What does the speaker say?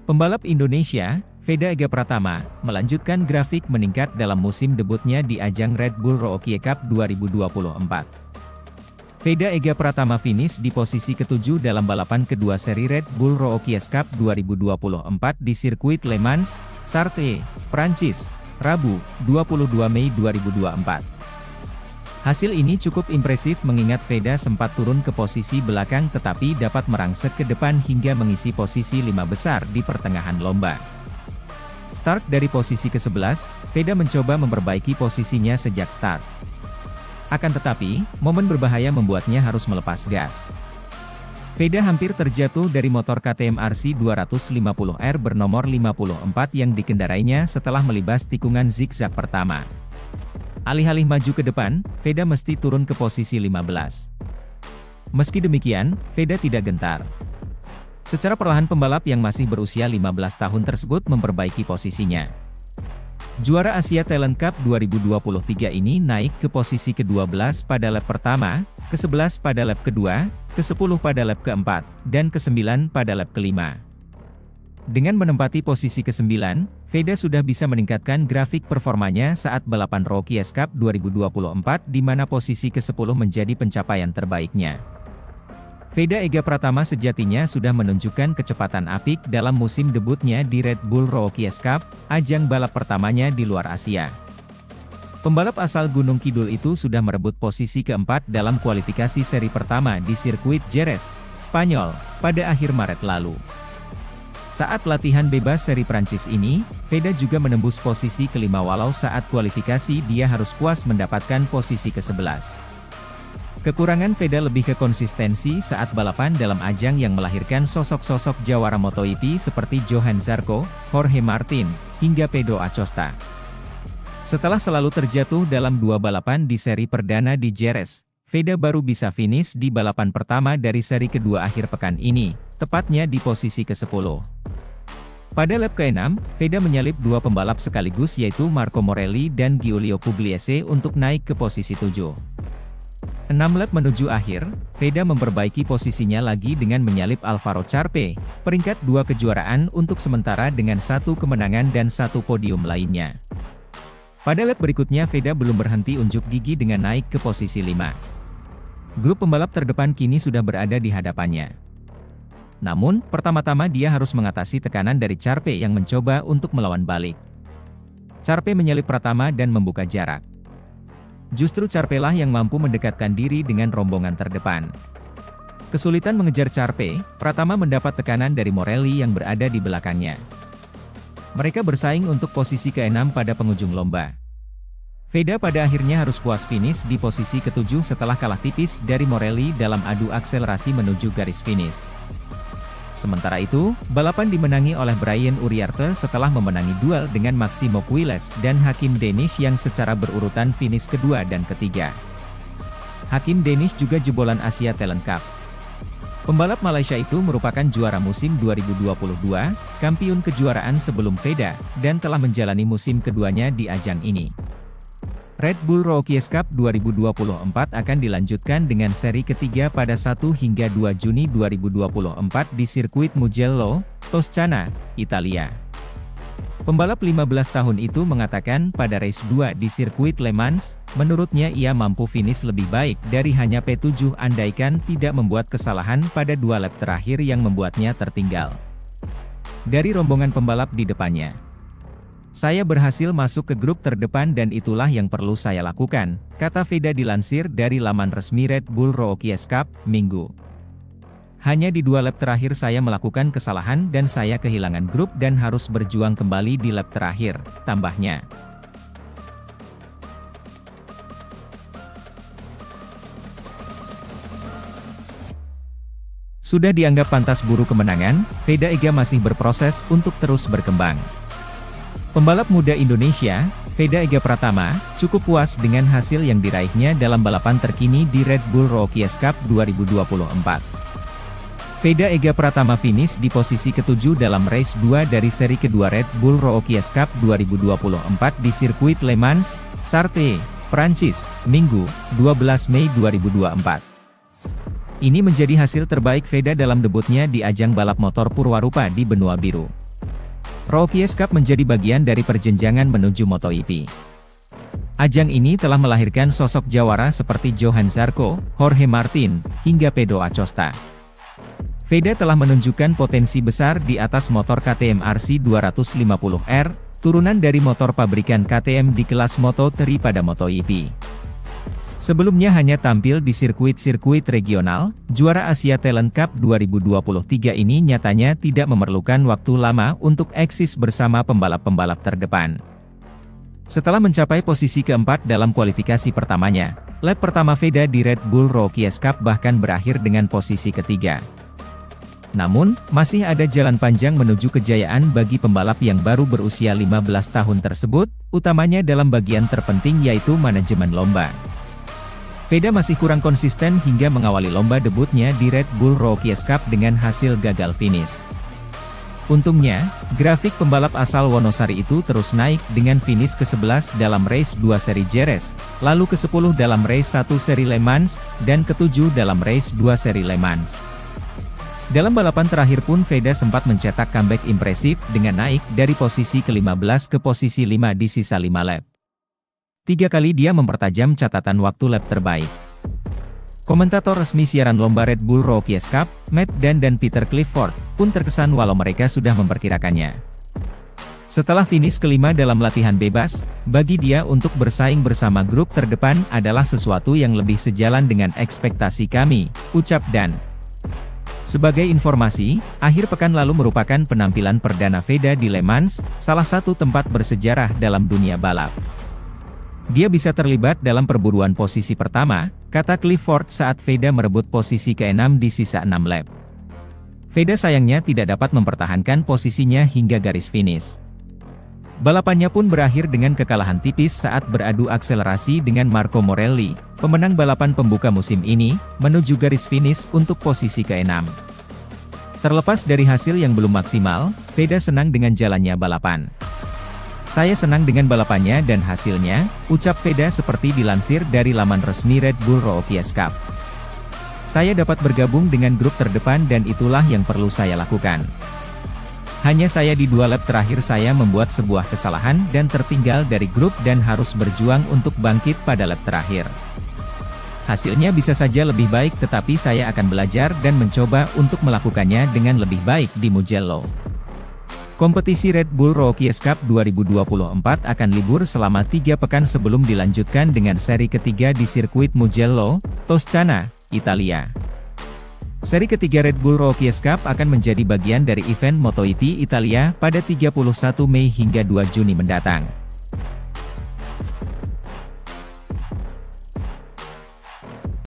Pembalap Indonesia, Veda Ega Pratama, melanjutkan grafik meningkat dalam musim debutnya di ajang Red Bull Rookie Cup 2024. Veda Ega Pratama finish di posisi ke-7 dalam balapan kedua seri Red Bull Rookie Cup 2024 di sirkuit Le Mans, Sarthe, Prancis, Rabu, 22 Mei 2024. Hasil ini cukup impresif mengingat Veda sempat turun ke posisi belakang tetapi dapat merangsek ke depan hingga mengisi posisi 5 besar di pertengahan lomba. Start dari posisi ke-11, Veda mencoba memperbaiki posisinya sejak start. Akan tetapi, momen berbahaya membuatnya harus melepas gas. Veda hampir terjatuh dari motor KTM RC 250R bernomor 54 yang dikendarainya setelah melibas tikungan zigzag pertama. Alih-alih maju ke depan, Veda mesti turun ke posisi 15. Meski demikian, Veda tidak gentar. Secara perlahan pembalap yang masih berusia 15 tahun tersebut memperbaiki posisinya. Juara Asia Talent Cup 2023 ini naik ke posisi ke-12 pada lap pertama, ke-11 pada lap kedua, ke-10 pada lap keempat, dan ke-9 pada lap kelima. Dengan menempati posisi ke-9, Veda sudah bisa meningkatkan grafik performanya saat balapan Rookie Cup 2024 di mana posisi ke-10 menjadi pencapaian terbaiknya. Veda Ega Pratama sejatinya sudah menunjukkan kecepatan apik dalam musim debutnya di Red Bull Rookie Cup, ajang balap pertamanya di luar Asia. Pembalap asal Gunung Kidul itu sudah merebut posisi keempat dalam kualifikasi seri pertama di sirkuit Jerez, Spanyol, pada akhir Maret lalu. Saat latihan bebas seri Prancis ini, Veda juga menembus posisi kelima walau saat kualifikasi dia harus puas mendapatkan posisi ke-11. Kekurangan Veda lebih ke konsistensi saat balapan dalam ajang yang melahirkan sosok-sosok jawara MotoGP seperti Johan Zarco, Jorge Martin, hingga Pedro Acosta. Setelah selalu terjatuh dalam 2 balapan di seri perdana di Jerez, Veda baru bisa finish di balapan pertama dari seri kedua akhir pekan ini, tepatnya di posisi ke-10. Pada lap ke-6, Veda menyalip 2 pembalap sekaligus yaitu Marco Morelli dan Giulio Pugliese untuk naik ke posisi 7. 6 lap menuju akhir, Veda memperbaiki posisinya lagi dengan menyalip Alvaro Charpe, peringkat 2 kejuaraan untuk sementara dengan 1 kemenangan dan 1 podium lainnya. Pada lap berikutnya Veda belum berhenti unjuk gigi dengan naik ke posisi 5. Grup pembalap terdepan kini sudah berada di hadapannya. Namun, pertama-tama dia harus mengatasi tekanan dari Charpe yang mencoba untuk melawan balik. Charpe menyalip Pratama dan membuka jarak. Justru Charpe lah yang mampu mendekatkan diri dengan rombongan terdepan. Kesulitan mengejar Charpe, Pratama mendapat tekanan dari Morelli yang berada di belakangnya. Mereka bersaing untuk posisi ke-6 pada penghujung lomba. Veda pada akhirnya harus puas finish di posisi ke-7 setelah kalah tipis dari Morelli dalam adu akselerasi menuju garis finish. Sementara itu, balapan dimenangi oleh Brian Uriarte setelah memenangi duel dengan Maximo Puelles dan Hakim Denish yang secara berurutan finish kedua dan ketiga. Hakim Denish juga jebolan Asia Talent Cup. Pembalap Malaysia itu merupakan juara musim 2022, kampiun kejuaraan sebelum Veda, dan telah menjalani musim keduanya di ajang ini. Red Bull Rookie Cup 2024 akan dilanjutkan dengan seri ketiga pada 1 hingga 2 Juni 2024 di sirkuit Mugello, Toscana, Italia. Pembalap 15 tahun itu mengatakan pada race 2 di sirkuit Le Mans, menurutnya ia mampu finish lebih baik dari hanya P7 andaikan tidak membuat kesalahan pada 2 lap terakhir yang membuatnya tertinggal dari rombongan pembalap di depannya. Saya berhasil masuk ke grup terdepan dan itulah yang perlu saya lakukan, kata Veda dilansir dari laman resmi Red Bull Rookie Cup, Minggu. Hanya di 2 lap terakhir saya melakukan kesalahan dan saya kehilangan grup dan harus berjuang kembali di lap terakhir, tambahnya. Sudah dianggap pantas buru kemenangan, Veda Ega masih berproses untuk terus berkembang. Pembalap muda Indonesia, Veda Ega Pratama, cukup puas dengan hasil yang diraihnya dalam balapan terkini di Red Bull Rookie Cup 2024. Veda Ega Pratama finish di posisi ke-7 dalam race 2 dari seri kedua Red Bull Rookie Cup 2024 di sirkuit Le Mans, Sarthe, Prancis, Minggu, 12 Mei 2024. Ini menjadi hasil terbaik Veda dalam debutnya di ajang balap motor Purwarupa di benua biru. Rookies Cup menjadi bagian dari perjenjangan menuju MotoGP. Ajang ini telah melahirkan sosok jawara seperti Johann Zarco, Jorge Martin, hingga Pedro Acosta. VEDA telah menunjukkan potensi besar di atas motor KTM RC 250R, turunan dari motor pabrikan KTM di kelas Moto3 pada MotoGP. Sebelumnya hanya tampil di sirkuit-sirkuit regional, juara Asia Talent Cup 2023 ini nyatanya tidak memerlukan waktu lama untuk eksis bersama pembalap-pembalap terdepan. Setelah mencapai posisi keempat dalam kualifikasi pertamanya, lap pertama VEDA di Red Bull Rookies Cup bahkan berakhir dengan posisi ketiga. Namun, masih ada jalan panjang menuju kejayaan bagi pembalap yang baru berusia 15 tahun tersebut, utamanya dalam bagian terpenting yaitu manajemen lomba. VEDA masih kurang konsisten hingga mengawali lomba debutnya di Red Bull Rookies Cup dengan hasil gagal finish. Untungnya, grafik pembalap asal Wonosari itu terus naik dengan finish ke-11 dalam race 2 seri Jerez, lalu ke-10 dalam race 1 seri Le Mans, dan ke-7 dalam race 2 seri Le Mans. Dalam balapan terakhir pun VEDA sempat mencetak comeback impresif dengan naik dari posisi ke-15 ke posisi 5 di sisa 5 lap. 3 kali dia mempertajam catatan waktu lap terbaik. Komentator resmi siaran lomba Red Bull Rookies Cup, Matt Dan dan Peter Clifford, pun terkesan walau mereka sudah memperkirakannya. Setelah finish kelima dalam latihan bebas, bagi dia untuk bersaing bersama grup terdepan adalah sesuatu yang lebih sejalan dengan ekspektasi kami, ucap Dan. Sebagai informasi, akhir pekan lalu merupakan penampilan perdana VEDA di Le Mans, salah satu tempat bersejarah dalam dunia balap. Dia bisa terlibat dalam perburuan posisi pertama, kata Clifford saat VEDA merebut posisi ke-6 di sisa 6 lap. VEDA sayangnya tidak dapat mempertahankan posisinya hingga garis finish. Balapannya pun berakhir dengan kekalahan tipis saat beradu akselerasi dengan Marco Morelli, pemenang balapan pembuka musim ini, menuju garis finish untuk posisi ke-6. Terlepas dari hasil yang belum maksimal, VEDA senang dengan jalannya balapan. Saya senang dengan balapannya dan hasilnya, ucap VEDA seperti dilansir dari laman resmi Red Bull Rookies Cup. Saya dapat bergabung dengan grup terdepan dan itulah yang perlu saya lakukan. Hanya saya di 2 lap terakhir saya membuat sebuah kesalahan dan tertinggal dari grup dan harus berjuang untuk bangkit pada lap terakhir. Hasilnya bisa saja lebih baik tetapi saya akan belajar dan mencoba untuk melakukannya dengan lebih baik di Mugello. Kompetisi Red Bull Rookies Cup 2024 akan libur selama 3 pekan sebelum dilanjutkan dengan seri ketiga di sirkuit Mugello, Toscana, Italia. Seri ketiga Red Bull Rookies Cup akan menjadi bagian dari event MotoGP Italia pada 31 Mei hingga 2 Juni mendatang.